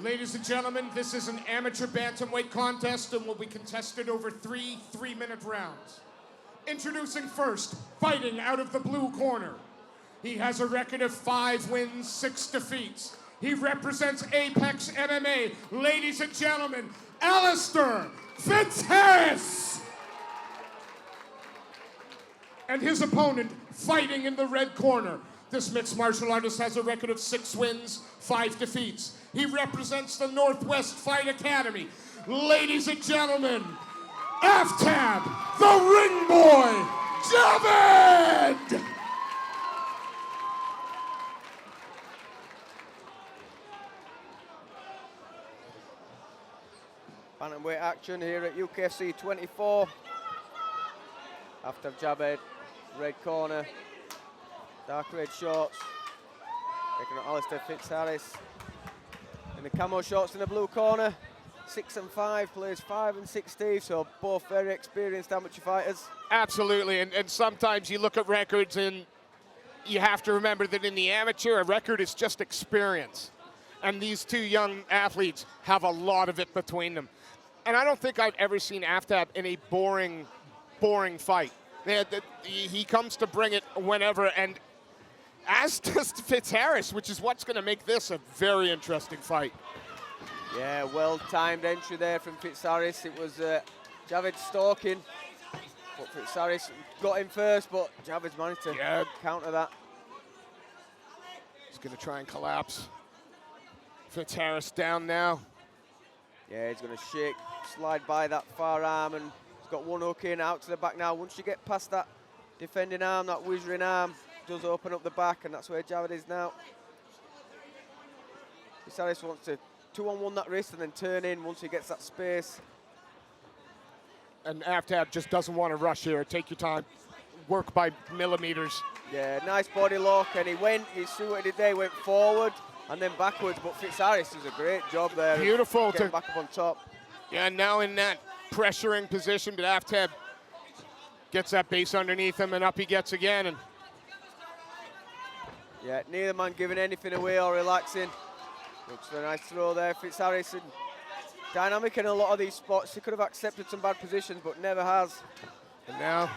Ladies and gentlemen, this is an amateur bantamweight contest and will be contested over three-minute rounds. Introducing first, fighting out of the blue corner. He has a record of 5 wins, 6 defeats. He represents Apex MMA. Ladies and gentlemen, Alistair Fitzharris! And his opponent, fighting in the red corner. This mixed martial artist has a record of 6 wins, 5 defeats. He represents the Northwest Fight Academy. Ladies and gentlemen, Aftab, the ring boy, Javed! Bantamweight action here at UKFC 24. Aftab Javed, red corner, dark red shorts. Taking on Alistair Fitzharris in the camo shorts in the blue corner. 6 and 5, plays 5 and 6 Steve, so both very experienced amateur fighters. Absolutely, and sometimes you look at records and you have to remember that in the amateur, a record is just experience. And these two young athletes have a lot of it between them. And I don't think I've ever seen Aftab in a boring fight. He comes to bring it whenever, and as does Fitzharris, which is what's going to make this a very interesting fight. Yeah, well-timed entry there from Fitzharris. It was Javed stalking, but Fitzharris got him first, but Javed's managed to counter that. He's going to try and collapse Fitzharris down now. Yeah, he's going to shake, slide by that far arm, and he's got one hook in, out to the back now. Once you get past that defending arm, that whizzing arm, does open up the back, and that's where Javed is now. Fitzharris wants to 2-on-1 that wrist and then turn in once he gets that space. And Aftab just doesn't want to rush here. Take your time. Work by millimeters. Yeah, nice body lock, and you see what he did there, he went forward and then backwards, but Fitzharris does a great job there. Beautiful. Getting back up on top. Yeah, now in that pressuring position, but Aftab gets that base underneath him, and up he gets again. And yeah, neither man giving anything away or relaxing. Looks for a nice throw there, Fitzharris. And dynamic in a lot of these spots. He could have accepted some bad positions, but never has. And now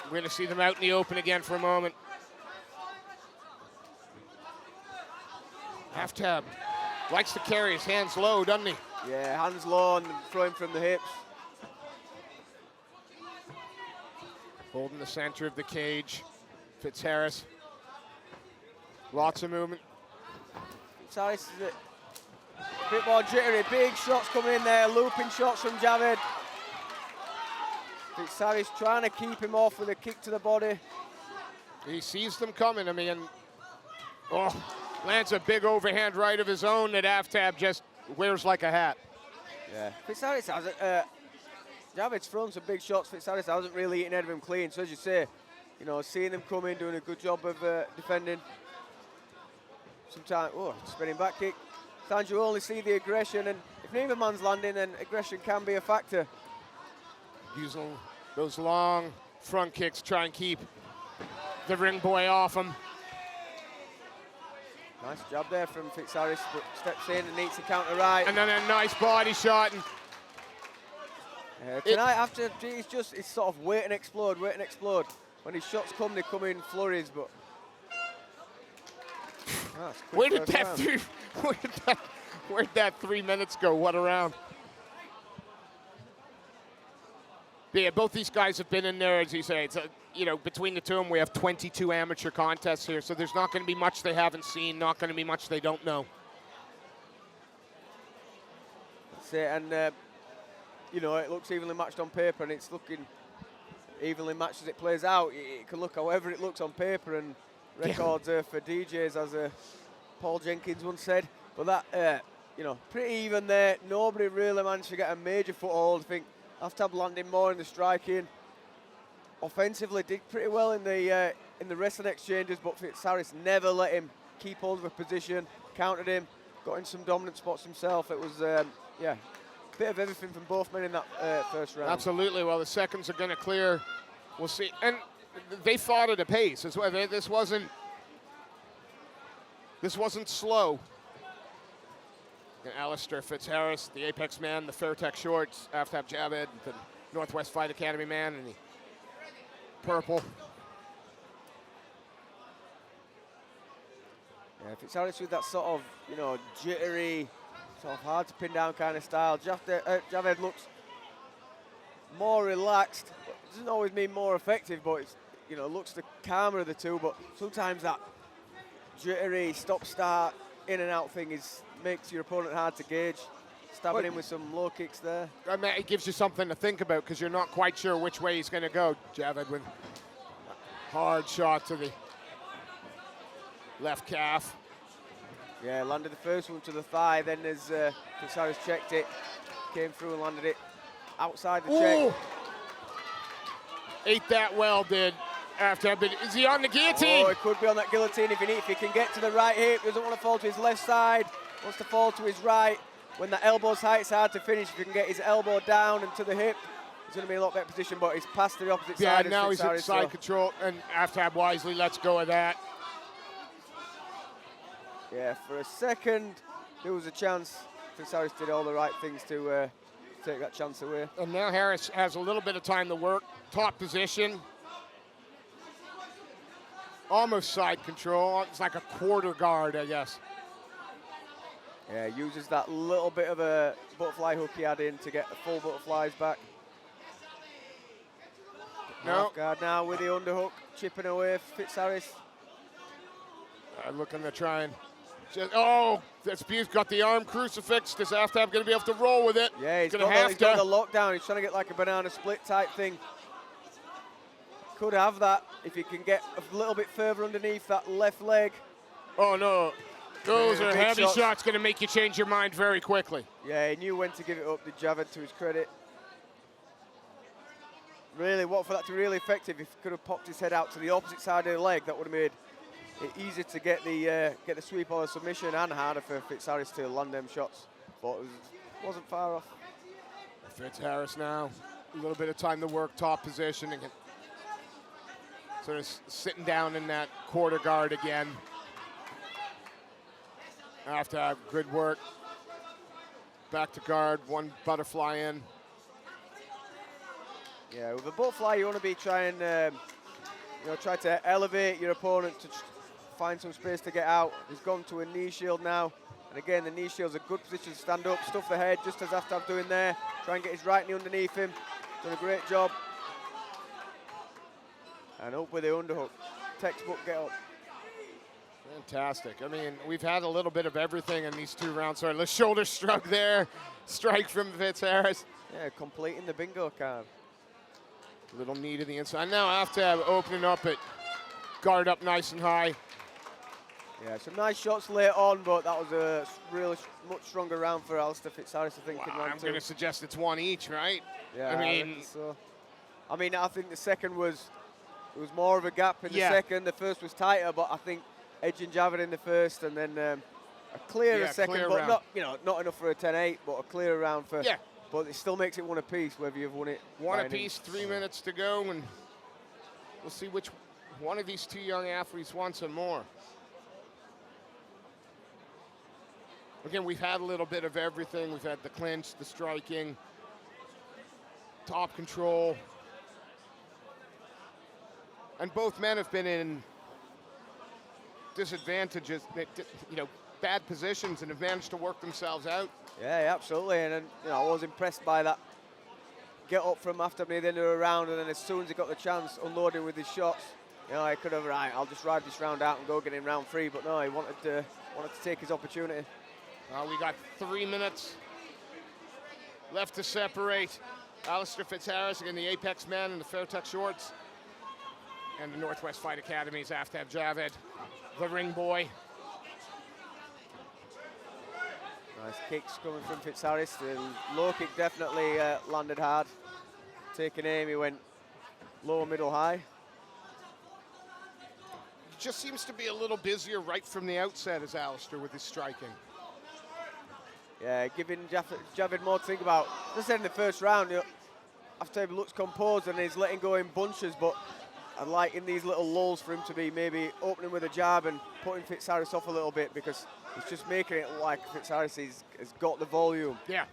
we're going to see them out in the open again for a moment. Aftab likes to carry his hands low, doesn't he? Yeah, hands low and throwing from the hips. Holding the center of the cage, Fitzharris. Lots of movement. Fitzharris is a bit more jittery. Big shots coming in there, looping shots from Javed. Fitzharris trying to keep him off with a kick to the body. He sees them coming, I mean, lands a big overhand right of his own that Aftab just wears like a hat. Yeah, Fitzharris has Javed's thrown some big shots. Fitzharris hasn't really eaten any of him clean. So as you say, you know, seeing them come in, doing a good job of defending. Sometimes, spinning back kick. Sometimes you only see the aggression, and if neither man's landing, then aggression can be a factor. Using those long front kicks, try and keep the ring boy off him. Nice job there from Fitzharris, but steps in and needs to counter right. And then a nice body shot. And tonight, after it's sort of wait and explode, wait and explode. When his shots come, they come in flurries, but where did that 3 minutes go? What a round. Yeah, both these guys have been in there, as you say. It's between the two of them, we have 22 amateur contests here, so there's not going to be much they haven't seen, not going to be much they don't know. That's it, and it looks evenly matched on paper, and it's looking evenly matched as it plays out. It can look however it looks on paper, and records are for DJs, as Paul Jenkins once said. But that, pretty even there. Nobody really managed to get a major foothold. I think Aftab landing more in the striking. Offensively, did pretty well in the wrestling exchanges, but Fitzharris never let him keep hold of a position, countered him, got in some dominant spots himself. It was, a bit of everything from both men in that first round. Absolutely. Well, the seconds are going to clear. We'll see. And they fought at a pace as well. This wasn't slow. And Alistair Fitzharris, the Apex man, the Fairtech shorts, Aftab Javed, the Northwest Fight Academy man, and the purple. Yeah, Fitzharris with that sort of, you know, jittery, sort of hard to pin down kind of style. Javed looks more relaxed. Doesn't always mean more effective, but it's, you know, looks the calmer of the two. But sometimes that jittery stop-start, in and out thing makes your opponent hard to gauge. Stabbing him with some low kicks there. I mean, it gives you something to think about because you're not quite sure which way he's going to go. Javed with a hard shot to the left calf. Yeah, landed the first one to the thigh. Then as Fitzharris checked it, came through and landed it outside the check. Ate that well, did Aftab. Is he on the guillotine? Oh, it could be on that guillotine if he can get to the right hip. Doesn't want to fall to his left side. Wants to fall to his right. When the elbow's high, it's hard to finish. If he can get his elbow down and to the hip, he's going to be in a lot better position, but he's past the opposite side. Yeah, now he's at side control, and Aftab wisely lets go of that. Yeah, for a second, there was a chance. Fitzharris did all the right things to take that chance away. And now Harris has a little bit of time to work. Top position. Almost side control. It's like a quarter guard, I guess. Yeah, uses that little bit of a butterfly hook he had in to get the full butterflies back. No. Guard now with the underhook, chipping away Fitzharris. Looking to try and oh, that's beautiful. Got the arm crucifix. Is Aftab going to be able to roll with it? Yeah, he's got the lockdown. He's trying to get like a banana split type thing. Could have that if he can get a little bit further underneath that left leg. Oh, no. Those are heavy shots. Going to make you change your mind very quickly. Yeah, he knew when to give it up, did Javed, to his credit. Really, for that to be really effective, if he could have popped his head out to the opposite side of the leg, that would have made it easier to get the sweep or the submission, and harder for Fitzharris to land them shots. But it wasn't far off. Fitzharris now, a little bit of time to work, top position, and sort of sitting down in that quarter guard again. Aftab good work. Back to guard, one butterfly in. Yeah, with a butterfly, you want to be trying, try to elevate your opponent to find some space to get out. He's gone to a knee shield now. And again, the knee shield's a good position to stand up, stuff the head, just as Aftab doing there. Try and get his right knee underneath him. Done a great job. And up with the underhook. Textbook get up. Fantastic. I mean, we've had a little bit of everything in these 2 rounds. Sorry, the shoulder struck there. Strike from Fitzharris. Yeah, completing the bingo card. Little knee to the inside. Now Aftab opening up it. Guard up nice and high. Yeah, some nice shots late on, but that was a really much stronger round for Alistair Fitzharris, I think. Well, I'm going to suggest it's 1 each, right? Yeah, I mean, I think the second was more of a gap in the second. The first was tighter, but I think edging Javed in the first, and then a clearer second, clear but round. not enough for a 10-8, but a clearer round for. Yeah. But it still makes it 1 apiece, whether you've won it. 1 apiece, 3 minutes to go, and we'll see which one of these 2 young athletes wants some more. Again, we've had a little bit of everything. We've had the clinch, the striking, top control. And both men have been in disadvantages, bad positions, and have managed to work themselves out. Yeah, absolutely. And I was impressed by that get up from Aftab near the end of the round, and then as soon as he got the chance, unloading with his shots. He could have, I'll just ride this round out and go get in round 3, but no, he wanted to take his opportunity. We got 3 minutes left to separate Alistair Fitzharris, again, the Apex man in the Fairtech shorts, and the Northwest Fight Academy's Aftab Javed, the ring boy. Nice kicks coming from Fitzharris. The low kick definitely landed hard. Taking aim, he went low, middle, high. Just seems to be a little busier right from the outset as Alistair with his striking. Yeah, giving Javed more to think about. As I said in the first round, Aftab looks composed and he's letting go in bunches, but I'd like in these little lulls for him to be maybe opening with a jab and putting Fitzharris off a little bit, because he's just making it like Fitzharris has got the volume. Yeah.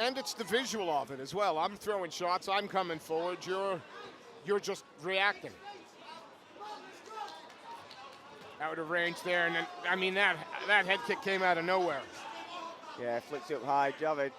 And it's the visual of it as well. I'm throwing shots, I'm coming forward, you're just reacting. Out of range there, and then, I mean, that head kick came out of nowhere. Yeah, flicked it up high. Javed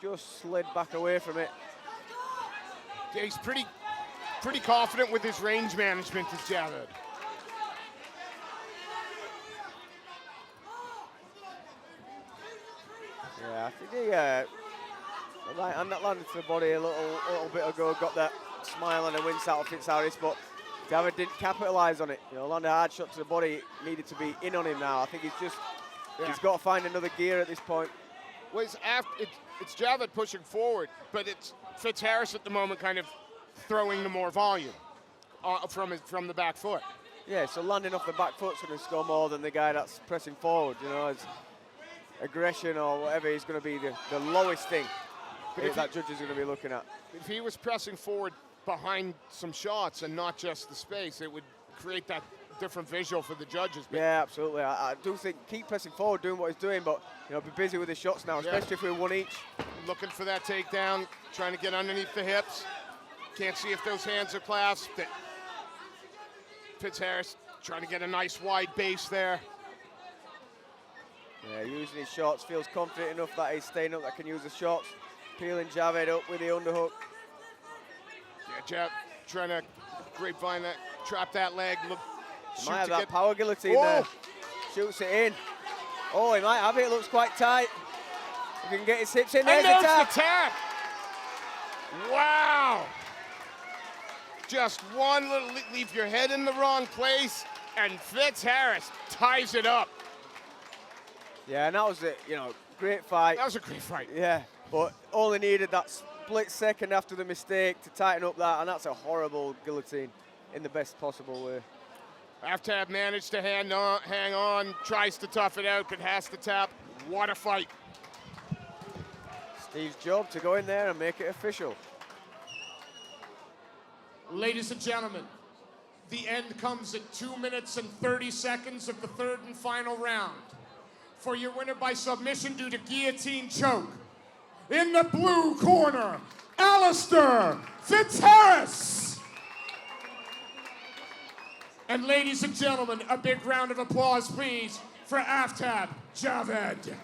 just slid back away from it. Yeah, he's pretty confident with his range management, is Javed. Yeah, I think the right hand that landed to the body a little bit ago got that smile and a wince out of Fitzharris, but Javed didn't capitalise on it. You know, landed a hard shot to the body, needed to be in on him now. I think he's got to find another gear at this point. Well, it's Javed pushing forward, but it's Fitzharris at the moment kind of throwing the more volume from the back foot. Yeah, so landing off the back foot's going to score more than the guy that's pressing forward. You know, it's aggression or whatever is going to be the lowest thing that judge is going to be looking at. If he was pressing forward behind some shots and not just the space, it would create that different visual for the judges. Yeah, absolutely. I do think keep pressing forward, doing what he's doing, but you know, be busy with his shots now, especially if we're one each. Looking for that takedown, trying to get underneath the hips. Can't see if those hands are clasped. Fitzharris trying to get a nice wide base there. Yeah, using his shots, feels confident enough that he's staying up, that can use the shots. Peeling Javed up with the underhook. Yeah, Jab trying to grapevine that, trap that leg. Look, might have that power guillotine there. Shoots it in. Oh, he might have it. It looks quite tight. He can get his hips in. There's the tap. The tap. Wow. Just one little, leave your head in the wrong place, and Fitzharris ties it up. Yeah, and that was it. You know, great fight. That was a great fight. Yeah, but only needed that split second after the mistake to tighten up that, and that's a horrible guillotine in the best possible way. Aftab managed to hang on, tries to tough it out, but has to tap. What a fight. Steve's job to go in there and make it official. Ladies and gentlemen, the end comes at 2 minutes and 30 seconds of the third and final round. For your winner by submission due to guillotine choke, in the blue corner, Alistair Fitzharris. And ladies and gentlemen, a big round of applause, please, for Aftab Javed.